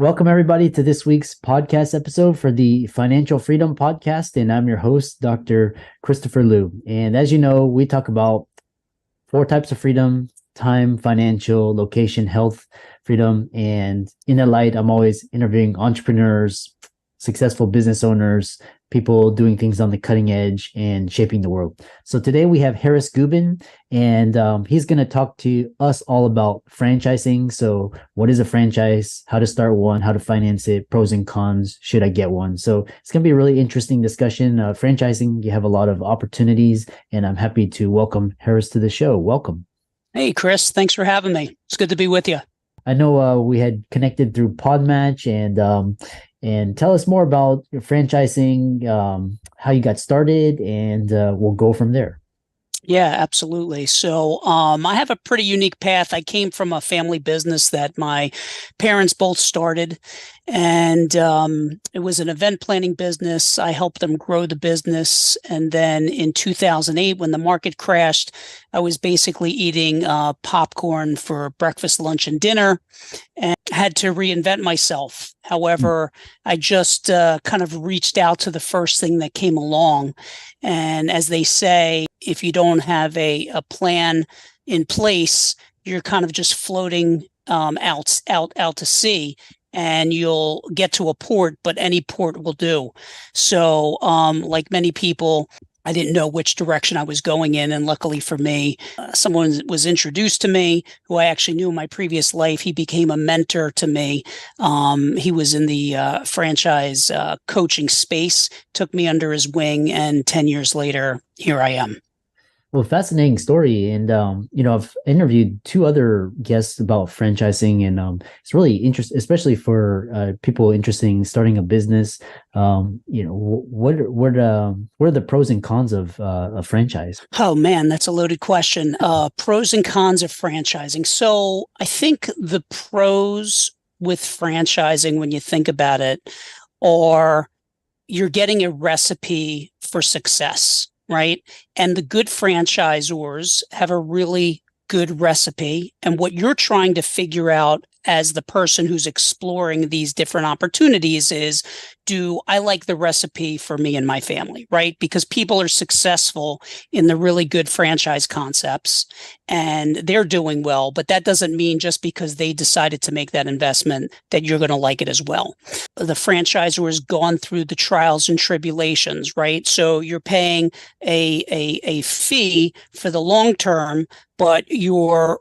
Welcome, everybody, to this week's podcast episode for the Financial Freedom Podcast. And I'm your host, Dr. Christopher Liu. And as you know, we talk about four types of freedom: time, financial, location, health freedom. And in that light, I'm always interviewing entrepreneurs, successful business owners, people doing things on the cutting edge and shaping the world. So today we have Harris Gubin, and he's going to talk to us all about franchising. So what is a franchise, how to start one, how to finance it, pros and cons, should I get one? So it's going to be a really interesting discussion. Franchising, you have a lot of opportunities, and I'm happy to welcome Harris to the show. Welcome. Hey, Chris, thanks for having me. It's good to be with you. I know we had connected through Podmatch, and tell us more about your franchising, how you got started, and we'll go from there. Yeah, absolutely. So I have a pretty unique path. I came from a family business that my parents both started, and it was an event planning business. I helped them grow the business. And then in 2008, when the market crashed, I was basically eating popcorn for breakfast, lunch, and dinner, and had to reinvent myself. However, I just kind of reached out to the first thing that came along. And as they say, if you don't have a plan in place, you're kind of just floating out to sea, and you'll get to a port, but any port will do. So like many people, I didn't know which direction I was going in. And luckily for me, someone was introduced to me who I actually knew in my previous life. He became a mentor to me. He was in the franchise coaching space, took me under his wing, and 10 years later, here I am. Well, fascinating story. And, I've interviewed two other guests about franchising, and it's really interesting, especially for people interested in starting a business. What are the pros and cons of a franchise? Oh, man, that's a loaded question. Pros and cons of franchising. So I think the pros with franchising, when you think about it, are you're getting a recipe for success. Right. And the good franchisors have a really good recipe. And what you're trying to figure out as the person who's exploring these different opportunities is, do I like the recipe for me and my family? Right. Because people are successful in the really good franchise concepts and they're doing well. But that doesn't mean just because they decided to make that investment that you're going to like it as well. The franchisor has gone through the trials and tribulations. Right. So you're paying a fee for the long term, but your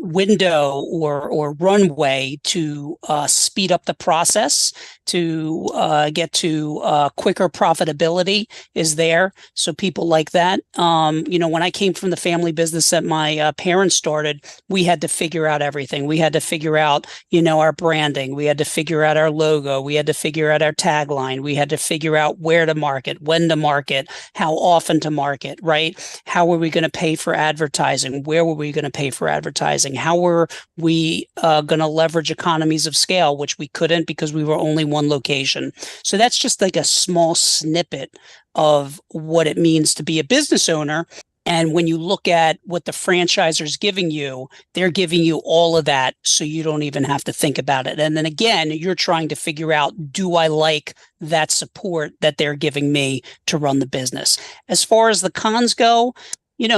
window or runway to speed up the process, to get to quicker profitability is there. So people like that. When I came from the family business that my parents started, we had to figure out everything. We had to figure out, our branding. We had to figure out our logo. We had to figure out our tagline. We had to figure out where to market, when to market, how often to market, right? How were we going to pay for advertising? Where were we going to pay for advertising? How were we going to leverage economies of scale, which we couldn't because we were only one location. So that's just like a small snippet of what it means to be a business owner. And when you look at what the franchisor's giving you, they're giving you all of that, so you don't even have to think about it. And then again, you're trying to figure out, do I like that support that they're giving me to run the business? As far as the cons go,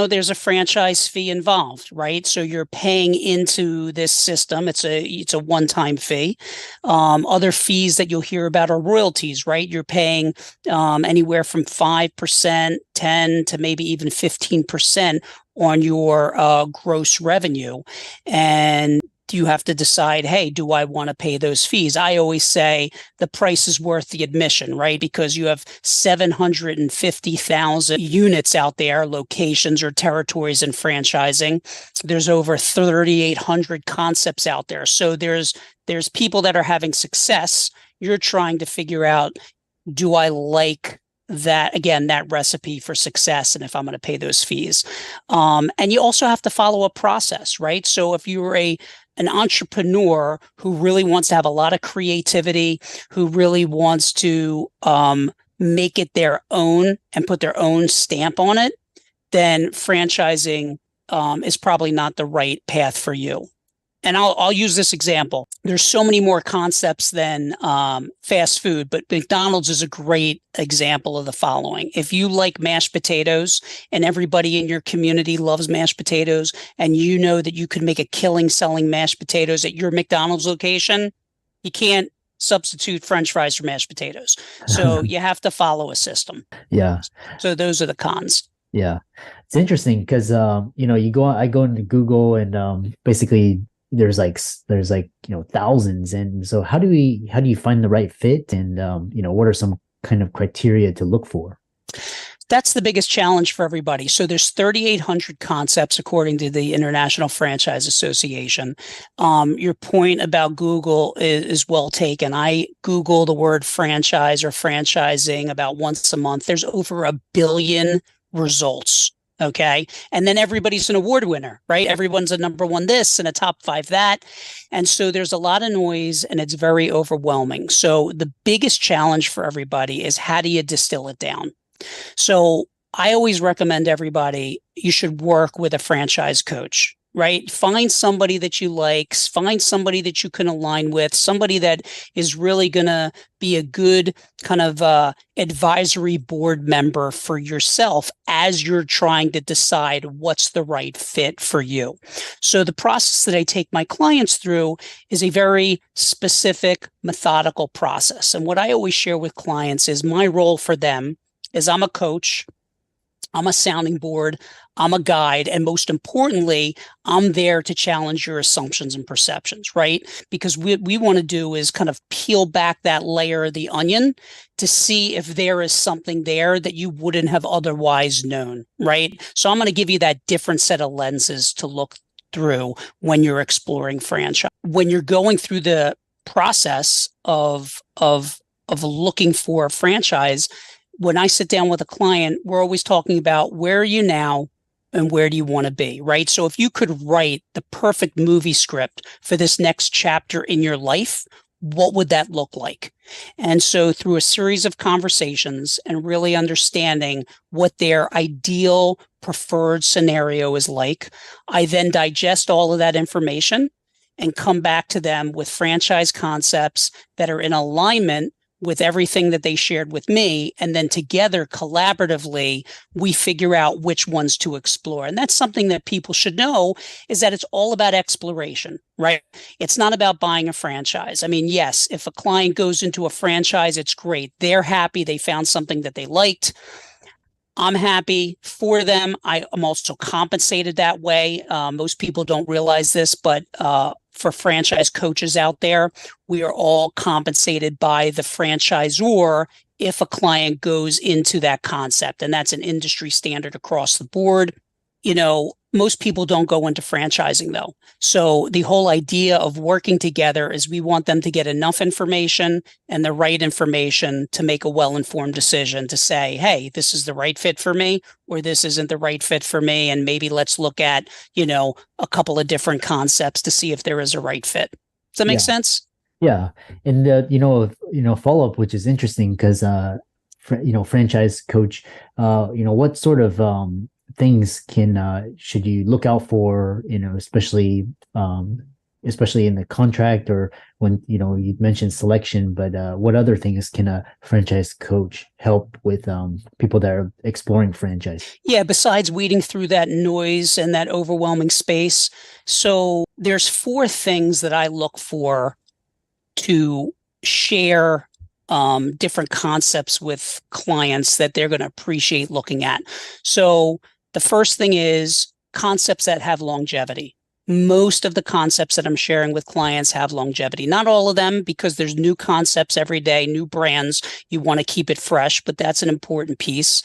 there's a franchise fee involved, right? So you're paying into this system. It's a one-time fee. Other fees that you'll hear about are royalties, right? You're paying anywhere from 5%, 10 to maybe even 15% on your gross revenue. And you have to decide, hey, do I want to pay those fees? I always say the price is worth the admission, right? Because you have 750,000 units out there, locations or territories in franchising. There's over 3,800 concepts out there. So there's people that are having success. You're trying to figure out, do I like that, again, that recipe for success, and if I'm going to pay those fees. And you also have to follow a process, right? So if you're an entrepreneur who really wants to have a lot of creativity, who really wants to make it their own and put their own stamp on it, then franchising is probably not the right path for you. and I'll use this example. There's so many more concepts than fast food, but McDonald's is a great example of the following. If you like mashed potatoes and everybody in your community loves mashed potatoes, and you know that you could make a killing selling mashed potatoes at your McDonald's location, you can't substitute French fries for mashed potatoes. So you have to follow a system. Yeah. So those are the cons. Yeah. It's interesting because I go into Google and basically there's like thousands. And so how do you find the right fit, and what are some kind of criteria to look for? That's the biggest challenge for everybody. So there's 3,800 concepts according to the International Franchise Association. Your point about Google is well taken. I Google the word franchise or franchising about once a month. There's over 1 billion results. Okay. And then everybody's an award winner, right? Everyone's a number one this and a top 5 that. And so there's a lot of noise and it's very overwhelming. So the biggest challenge for everybody is, how do you distill it down? So I always recommend everybody, you should work with a franchise coach, right? Find somebody that you like, find somebody that you can align with, somebody that is really going to be a good kind of advisory board member for yourself as you're trying to decide what's the right fit for you. So the process that I take my clients through is a very specific, methodical process. And what I always share with clients is my role for them is I'm a coach, I'm a sounding board, I'm a guide, and most importantly, I'm there to challenge your assumptions and perceptions, right? Because what we want to do is kind of peel back that layer of the onion to see if there is something there that you wouldn't have otherwise known, right? So I'm going to give you that different set of lenses to look through when you're exploring franchise. When you're going through the process of looking for a franchise, when I sit down with a client, we're always talking about, where are you now and where do you want to be, right? So if you could write the perfect movie script for this next chapter in your life, what would that look like? And so through a series of conversations and really understanding what their ideal preferred scenario is like, I then digest all of that information and come back to them with franchise concepts that are in alignment with everything that they shared with me. And then together, collaboratively, we figure out which ones to explore. And that's something that people should know, is that it's all about exploration, right? It's not about buying a franchise. I mean, yes, if a client goes into a franchise, it's great. They're happy. They found something that they liked. I'm happy for them. I'm also compensated that way. Most people don't realize this, but for franchise coaches out there, we are all compensated by the franchisor if a client goes into that concept. And that's an industry standard across the board. Most people don't go into franchising though. So the whole idea of working together is we want them to get enough information and the right information to make a well-informed decision to say, hey, this is the right fit for me, or this isn't the right fit for me. And maybe let's look at, a couple of different concepts to see if there is a right fit. Does that make sense? Yeah. And, follow-up, which is interesting because, franchise coach, what sort of, things should you look out for, especially in the contract, or when, you mentioned selection, but what other things can a franchise coach help with people that are exploring franchise? Yeah, besides weeding through that noise and that overwhelming space. So there's 4 things that I look for to share different concepts with clients that they're going to appreciate looking at. So the first thing is concepts that have longevity. Most of the concepts that I'm sharing with clients have longevity. Not all of them, because there's new concepts every day, new brands. You want to keep it fresh, but that's an important piece.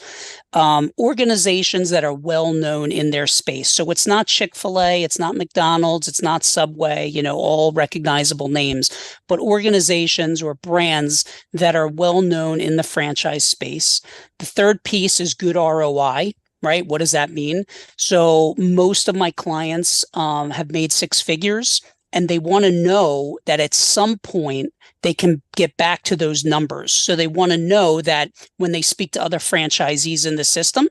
Organizations that are well known in their space. So it's not Chick-fil-A, it's not McDonald's, it's not Subway, all recognizable names, but organizations or brands that are well known in the franchise space. The third piece is good ROI. Right? What does that mean? So most of my clients have made 6 figures, and they want to know that at some point they can get back to those numbers. So they want to know that when they speak to other franchisees in the system,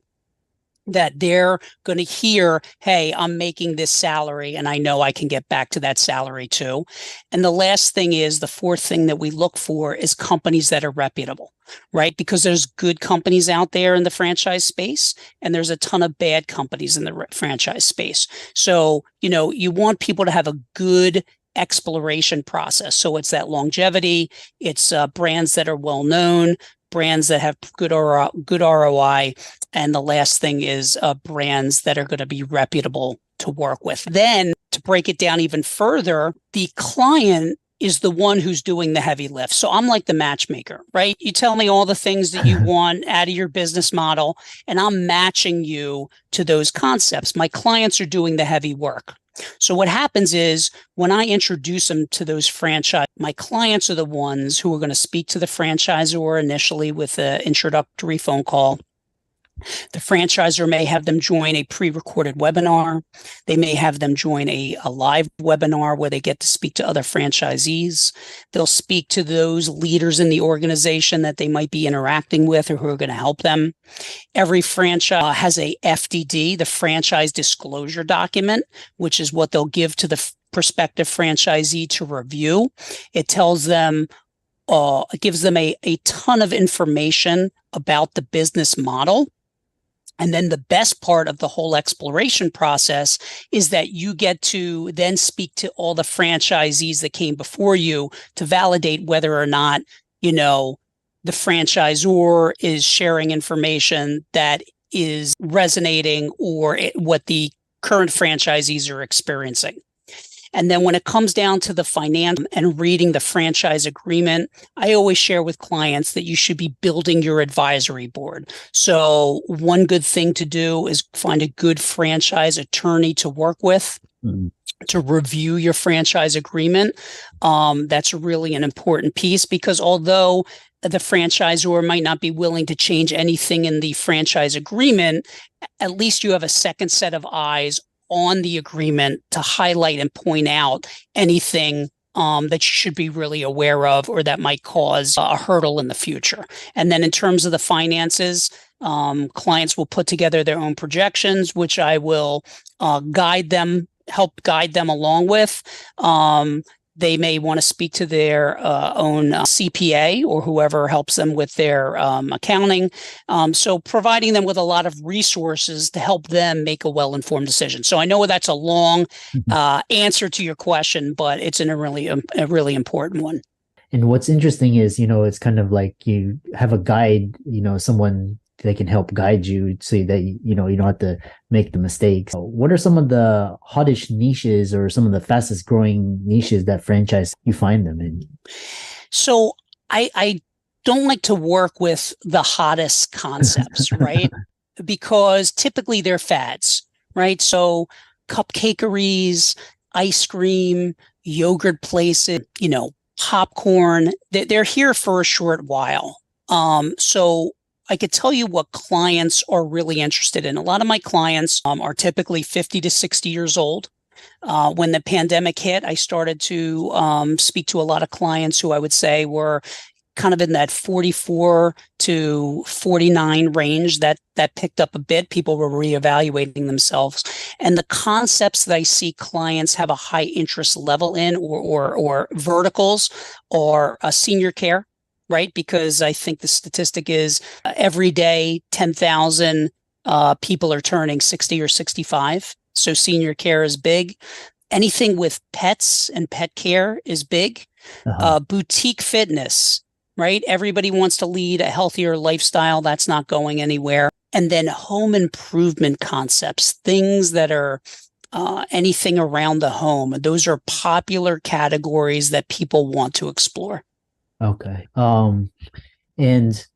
that they're going to hear, hey, I'm making this salary and I know I can get back to that salary too. And the last thing is, the fourth thing that we look for is companies that are reputable, right? Because there's good companies out there in the franchise space and there's a ton of bad companies in the franchise space. So, you want people to have a good exploration process. So it's that longevity, it's brands that are well known, brands that have good ROI, and the last thing is brands that are going to be reputable to work with. Then, to break it down even further, the client is the one who's doing the heavy lift. So I'm like the matchmaker, right? You tell me all the things that you want out of your business model, and I'm matching you to those concepts. My clients are doing the heavy work. So what happens is, when I introduce them to those franchise, my clients are the ones who are going to speak to the franchisor initially with an introductory phone call. The franchisor may have them join a pre-recorded webinar. They may have them join a live webinar where they get to speak to other franchisees. They'll speak to those leaders in the organization that they might be interacting with or who are going to help them. Every franchise has a FDD, the franchise disclosure document, which is what they'll give to the prospective franchisee to review. It tells them, it gives them a ton of information about the business model. And then the best part of the whole exploration process is that you get to then speak to all the franchisees that came before you to validate whether or not, the franchisor is sharing information that is resonating or what the current franchisees are experiencing. And then when it comes down to the finance and reading the franchise agreement, I always share with clients that you should be building your advisory board. So one good thing to do is find a good franchise attorney to work with. To review your franchise agreement. That's really an important piece, because although the franchisor might not be willing to change anything in the franchise agreement, at least you have a second set of eyes on the agreement to highlight and point out anything that you should be really aware of or that might cause a hurdle in the future. And then in terms of the finances, clients will put together their own projections, which I will help guide them along with. They may want to speak to their own CPA or whoever helps them with their accounting. So providing them with a lot of resources to help them make a well-informed decision. So I know that's a long answer to your question, but it's a really important one. And what's interesting is, it's kind of like you have a guide, someone that can help guide you so that, you don't have to make the mistakes. What are some of the hottest niches or some of the fastest growing niches that franchise you find them in? So I don't like to work with the hottest concepts, right? Because typically they're fads, right? So cupcakeries, ice cream, yogurt places, popcorn, they're here for a short while. So I could tell you what clients are really interested in. A lot of my clients are typically 50 to 60 years old. When the pandemic hit, I started to speak to a lot of clients who I would say were kind of in that 44 to 49 range. That picked up a bit. People were reevaluating themselves. And the concepts that I see clients have a high interest level in or verticals are senior care. Right? Because I think the statistic is every day, 10,000 people are turning 60 or 65. So senior care is big. Anything with pets and pet care is big. Boutique fitness, right? Everybody wants to lead a healthier lifestyle. That's not going anywhere. And then home improvement concepts, things that are anything around the home. Those are popular categories that people want to explore. Okay. And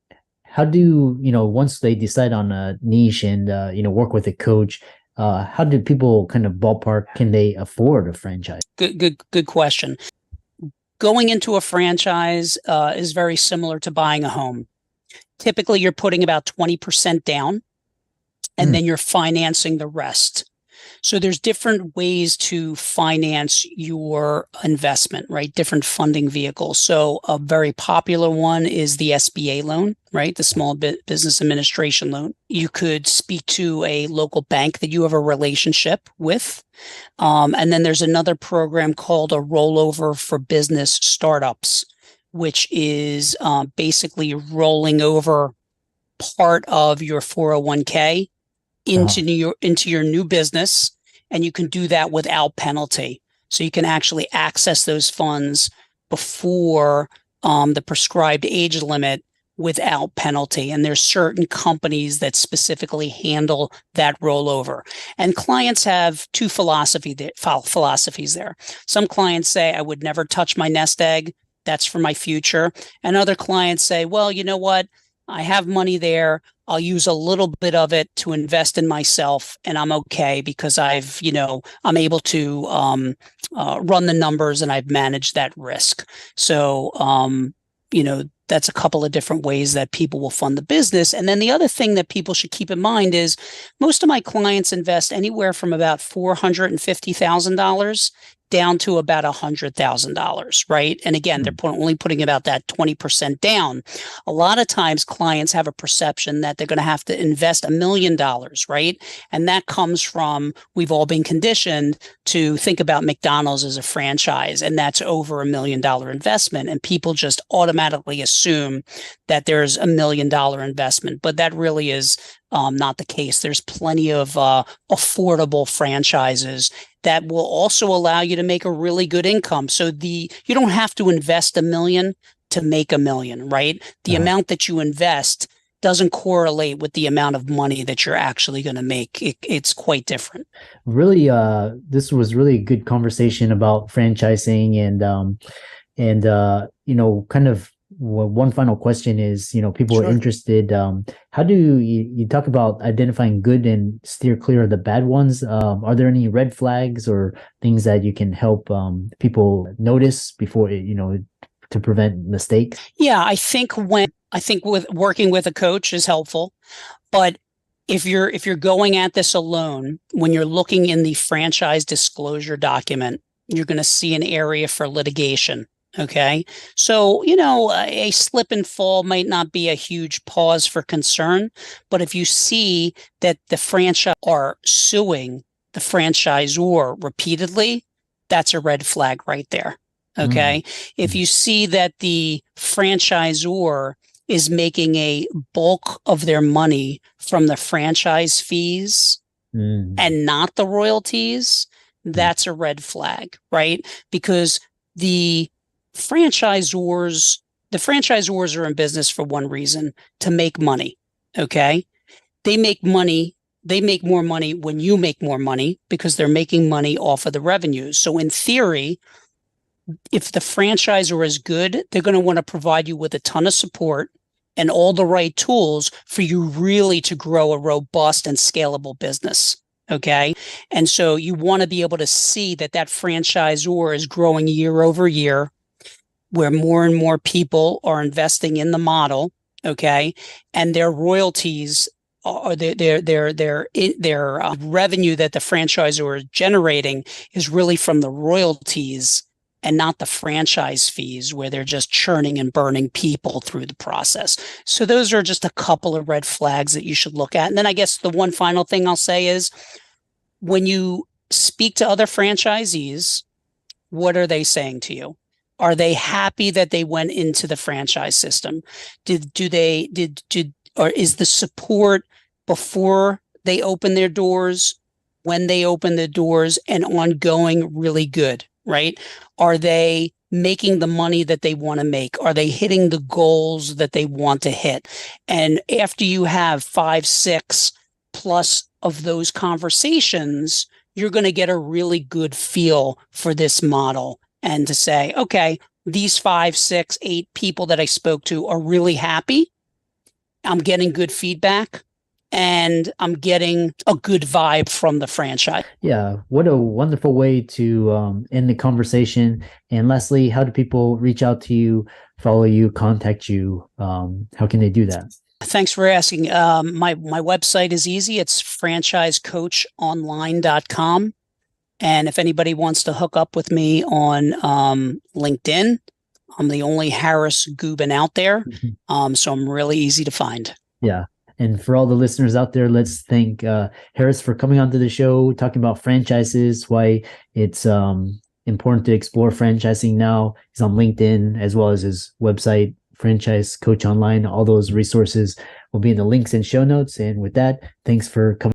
how do, once they decide on a niche and, work with a coach, how do people kind of ballpark, can they afford a franchise? Good question. Going into a franchise is very similar to buying a home. Typically, you're putting about 20% down, and then you're financing the rest. So there's different ways to finance your investment, right? Different funding vehicles. So a very popular one is the SBA loan, right? The Small Business Administration loan. You could speak to a local bank that you have a relationship with. And then there's another program called a rollover for business startups, which is basically rolling over part of your 401k into your new business, and you can do that without penalty. So you can actually access those funds before the prescribed age limit without penalty. And there's certain companies that specifically handle that rollover. And clients have two philosophies there. Some clients say, I would never touch my nest egg. That's for my future. And other clients say, well, you know what? I have money there. I'll use a little bit of it to invest in myself, and I'm okay because I'm able to run the numbers and I've managed that risk. So, that's a couple of different ways that people will fund the business. And then the other thing that people should keep in mind is most of my clients invest anywhere from about $450,000 down to about $100,000, right? And again, they're only putting about that 20% down. A lot of times clients have a perception that they're going to have to invest $1 million, right? And that comes from, we've all been conditioned to think about McDonald's as a franchise, and that's over $1 million investment. And people just automatically assume that there's $1 million investment, but that really is not the case. There's plenty of affordable franchises that will also allow you to make a really good income. So you don't have to invest $1 million to make $1 million, right? The amount that you invest doesn't correlate with the amount of money that you're actually going to make. It's quite different. Really, this was really a good conversation about franchising and kind of one final question is, people Sure. are interested. How do you talk about identifying good and steer clear of the bad ones? Are there any red flags or things that you can help people notice before, to prevent mistakes? Yeah, I think with working with a coach is helpful, but if you're going at this alone, when you're looking in the franchise disclosure document, you're going to see an area for litigation. Okay. So, a slip and fall might not be a huge cause for concern, but if you see that the franchise are suing the franchisor repeatedly, that's a red flag right there. Okay. If you see that the franchisor is making a bulk of their money from the franchise fees and not the royalties, that's a red flag, right? Because the franchisors are in business for one reason, to make money. Okay. They make more money when you make more money because they're making money off of the revenues. So in theory, if the franchisor is good, they're going to want to provide you with a ton of support and all the right tools for you really to grow a robust and scalable business. Okay. And so you want to be able to see that franchisor is growing year over year, where more and more people are investing in the model, okay, and their royalties or their revenue that the franchisor is generating is really from the royalties and not the franchise fees, where they're just churning and burning people through the process. So those are just a couple of red flags that you should look at. And then I guess the one final thing I'll say is, when you speak to other franchisees, what are they saying to you? Are they happy that they went into the franchise system? Or is the support before they open their doors, when they open the doors, and ongoing really good, right? Are they making the money that they want to make? Are they hitting the goals that they want to hit? And after you have 5, 6 plus of those conversations, you're going to get a really good feel for this model. And to say, okay, these 5, 6, 8 people that I spoke to are really happy. I'm getting good feedback and I'm getting a good vibe from the franchise. Yeah. What a wonderful way to end the conversation. And Leslie, how do people reach out to you, follow you, contact you? How can they do that? Thanks for asking. My website is easy. It's franchisecoachonline.com. And if anybody wants to hook up with me on LinkedIn, I'm the only Harris Gubin out there. So I'm really easy to find. Yeah. And for all the listeners out there, let's thank Harris for coming onto the show, talking about franchises, why it's important to explore franchising now. He's on LinkedIn as well as his website, Franchise Coach Online. All those resources will be in the links and show notes. And with that, thanks for coming.